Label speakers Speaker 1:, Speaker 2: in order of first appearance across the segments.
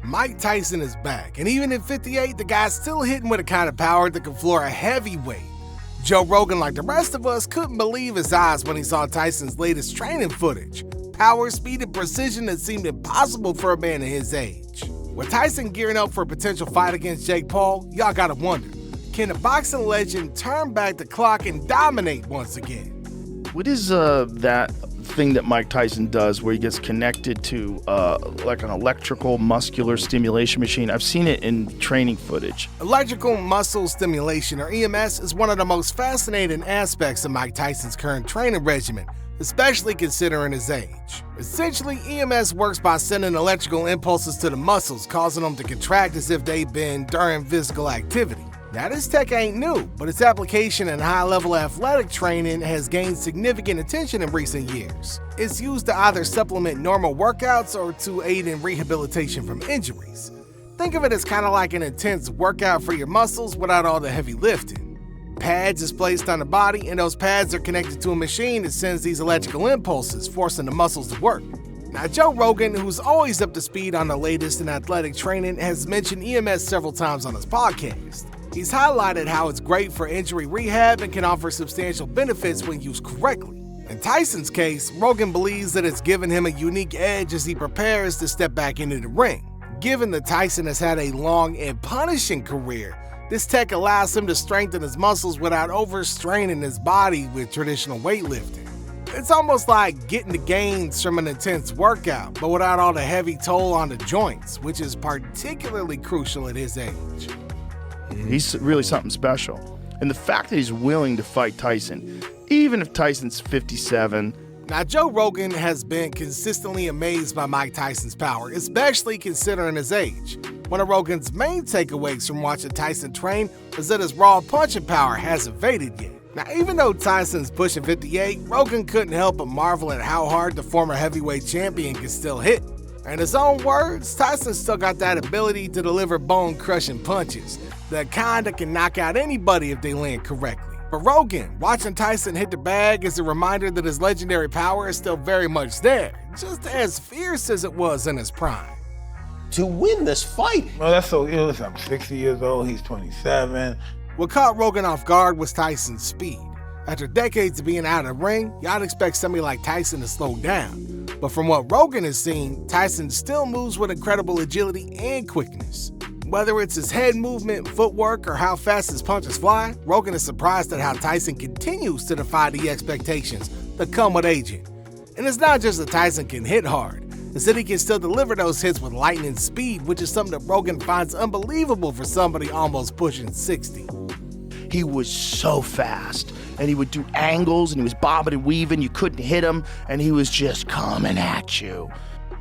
Speaker 1: Mike Tyson is back, and even at 58, the guy's still hitting with a kind of power that can floor a heavyweight. Joe Rogan, like the rest of us, couldn't believe his eyes when he saw Tyson's latest training footage. Power, speed, and precision that seemed impossible for a man of his age. With Tyson gearing up for a potential fight against Jake Paul, y'all gotta wonder, can the boxing legend turn back the clock and dominate once again?
Speaker 2: What is that thing that Mike Tyson does where he gets connected to like an electrical muscular stimulation machine? I've seen it in training footage.
Speaker 1: Electrical muscle stimulation, or EMS, is one of the most fascinating aspects of Mike Tyson's current training regimen, especially considering his age. Essentially, EMS works by sending electrical impulses to the muscles, causing them to contract as if they've been during physical activity. Now, this tech ain't new, but its application in high-level athletic training has gained significant attention in recent years. It's used to either supplement normal workouts or to aid in rehabilitation from injuries. Think of it as kind of like an intense workout for your muscles without all the heavy lifting. Pads is placed on the body, and those pads are connected to a machine that sends these electrical impulses, forcing the muscles to work. Now, Joe Rogan, who's always up to speed on the latest in athletic training, has mentioned EMS several times on his podcast. He's highlighted how it's great for injury rehab and can offer substantial benefits when used correctly. In Tyson's case, Rogan believes that it's given him a unique edge as he prepares to step back into the ring. Given that Tyson has had a long and punishing career, this tech allows him to strengthen his muscles without overstraining his body with traditional weightlifting. It's almost like getting the gains from an intense workout, but without all the heavy toll on the joints, which is particularly crucial at his age.
Speaker 2: He's really something special. And the fact that he's willing to fight Tyson, even if Tyson's 57.
Speaker 1: Now, Joe Rogan has been consistently amazed by Mike Tyson's power, especially considering his age. One of Rogan's main takeaways from watching Tyson train is that his raw punching power hasn't faded yet. Now, even though Tyson's pushing 58, Rogan couldn't help but marvel at how hard the former heavyweight champion can still hit. In his own words, Tyson still got that ability to deliver bone-crushing punches, the kind that can knock out anybody if they land correctly. For Rogan, watching Tyson hit the bag is a reminder that his legendary power is still very much there, just as fierce as it was in his prime.
Speaker 3: To win this fight.
Speaker 4: Well, that's so ill. I'm 60 years old, he's 27.
Speaker 1: What caught Rogan off guard was Tyson's speed. After decades of being out of the ring, y'all expect somebody like Tyson to slow down. But from what Rogan has seen, Tyson still moves with incredible agility and quickness. Whether it's his head movement, footwork, or how fast his punches fly, Rogan is surprised at how Tyson continues to defy the expectations that come with aging. And it's not just that Tyson can hit hard, it's that he can still deliver those hits with lightning speed, which is something that Rogan finds unbelievable for somebody almost pushing 60.
Speaker 2: He was so fast, and he would do angles, and he was bobbing and weaving. You couldn't hit him, and he was just coming at you.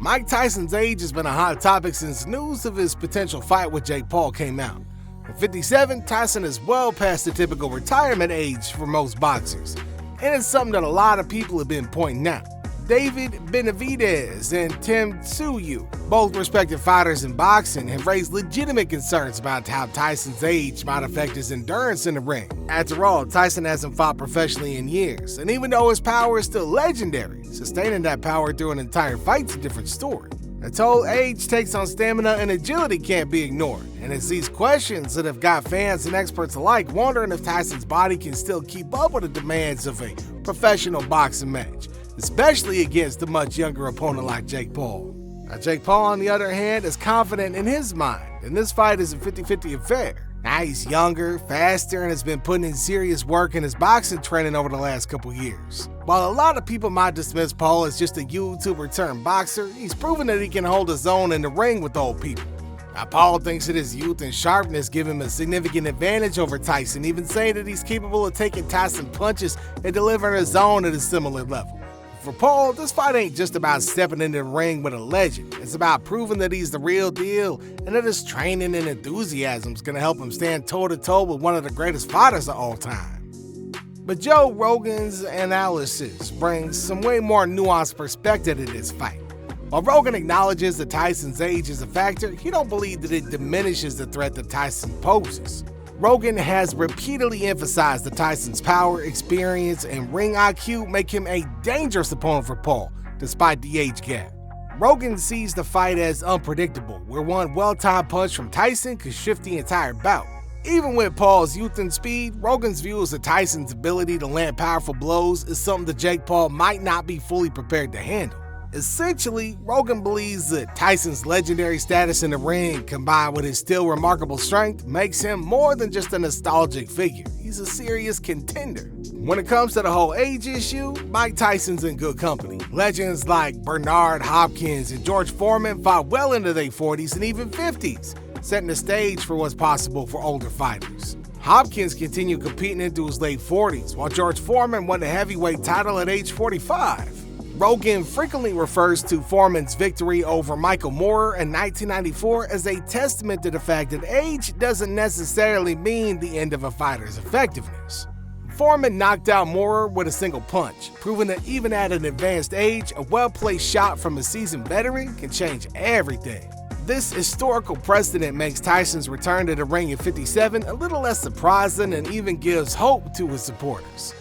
Speaker 1: Mike Tyson's age has been a hot topic since news of his potential fight with Jake Paul came out. At 57, Tyson is well past the typical retirement age for most boxers, and it's something that a lot of people have been pointing out. David Benavidez and Tim Tszyu, both respected fighters in boxing, have raised legitimate concerns about how Tyson's age might affect his endurance in the ring. After all, Tyson hasn't fought professionally in years, and even though his power is still legendary, sustaining that power through an entire fight's a different story. The toll age takes on stamina and agility can't be ignored, and it's these questions that have got fans and experts alike wondering if Tyson's body can still keep up with the demands of a professional boxing match, especially against a much younger opponent like Jake Paul. Now, Jake Paul, on the other hand, is confident in his mind, and this fight is a 50-50 affair. Now, he's younger, faster, and has been putting in serious work in his boxing training over the last couple years. While a lot of people might dismiss Paul as just a YouTuber-turned boxer, he's proven that he can hold his own in the ring with old people. Now, Paul thinks that his youth and sharpness give him a significant advantage over Tyson, even saying that he's capable of taking Tyson punches and delivering his own at a similar level. For Paul, this fight ain't just about stepping into the ring with a legend. It's about proving that he's the real deal and that his training and enthusiasm is going to help him stand toe-to-toe with one of the greatest fighters of all time. But Joe Rogan's analysis brings some way more nuanced perspective to this fight. While Rogan acknowledges that Tyson's age is a factor, he don't believe that it diminishes the threat that Tyson poses. Rogan has repeatedly emphasized that Tyson's power, experience, and ring IQ make him a dangerous opponent for Paul, despite the age gap. Rogan sees the fight as unpredictable, where one well-timed punch from Tyson could shift the entire bout. Even with Paul's youth and speed, Rogan's view is that Tyson's ability to land powerful blows is something that Jake Paul might not be fully prepared to handle. Essentially, Rogan believes that Tyson's legendary status in the ring, combined with his still remarkable strength, makes him more than just a nostalgic figure. He's a serious contender. When it comes to the whole age issue, Mike Tyson's in good company. Legends like Bernard Hopkins and George Foreman fought well into their 40s and even 50s, setting the stage for what's possible for older fighters. Hopkins continued competing into his late 40s, while George Foreman won the heavyweight title at age 45. Rogan frequently refers to Foreman's victory over Michael Moorer in 1994 as a testament to the fact that age doesn't necessarily mean the end of a fighter's effectiveness. Foreman knocked out Moorer with a single punch, proving that even at an advanced age, a well-placed shot from a seasoned veteran can change everything. This historical precedent makes Tyson's return to the ring at 57 a little less surprising and even gives hope to his supporters.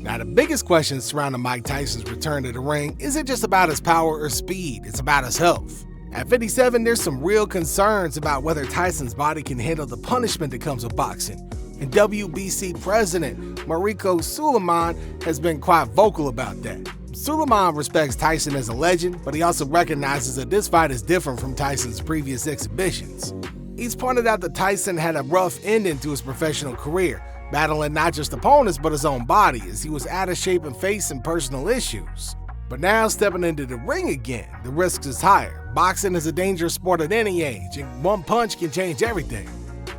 Speaker 1: Now, the biggest question surrounding Mike Tyson's return to the ring isn't just about his power or speed, it's about his health. At 57, there's some real concerns about whether Tyson's body can handle the punishment that comes with boxing. And WBC president Mariko Suleiman has been quite vocal about that. Suleiman respects Tyson as a legend, but he also recognizes that this fight is different from Tyson's previous exhibitions. He's pointed out that Tyson had a rough ending to his professional career, battling not just opponents but his own body as he was out of shape and facing personal issues. But now stepping into the ring again, the risk is higher. Boxing is a dangerous sport at any age, and one punch can change everything.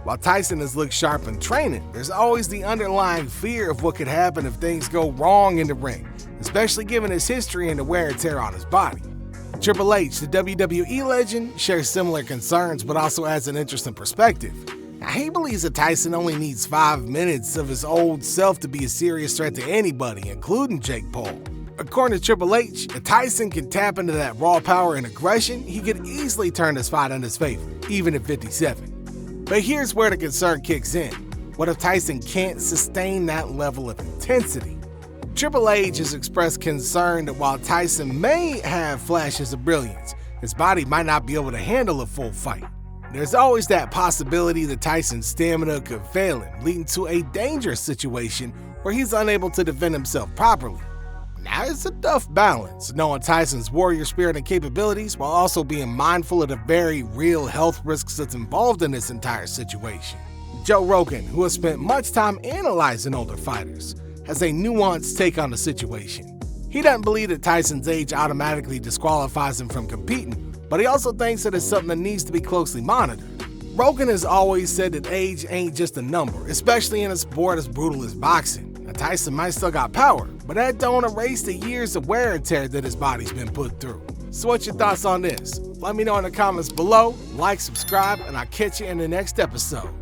Speaker 1: While Tyson has looked sharp in training, there's always the underlying fear of what could happen if things go wrong in the ring, especially given his history and the wear and tear on his body. Triple H, the WWE legend, shares similar concerns but also adds an interesting perspective. Now, he believes that Tyson only needs 5 minutes of his old self to be a serious threat to anybody, including Jake Paul. According to Triple H, if Tyson can tap into that raw power and aggression, he could easily turn this fight in his favor, even at 57. But here's where the concern kicks in. What if Tyson can't sustain that level of intensity? Triple H has expressed concern that while Tyson may have flashes of brilliance, his body might not be able to handle a full fight. There's always that possibility that Tyson's stamina could fail him, leading to a dangerous situation where he's unable to defend himself properly. Now, it's a tough balance, knowing Tyson's warrior spirit and capabilities while also being mindful of the very real health risks that's involved in this entire situation. Joe Rogan, who has spent much time analyzing older fighters, has a nuanced take on the situation. He doesn't believe that Tyson's age automatically disqualifies him from competing, but he also thinks that it's something that needs to be closely monitored. Rogan has always said that age ain't just a number, especially in a sport as brutal as boxing. Now, Tyson might still got power, but that don't erase the years of wear and tear that his body's been put through. So what's your thoughts on this? Let me know in the comments below, like, subscribe, and I'll catch you in the next episode.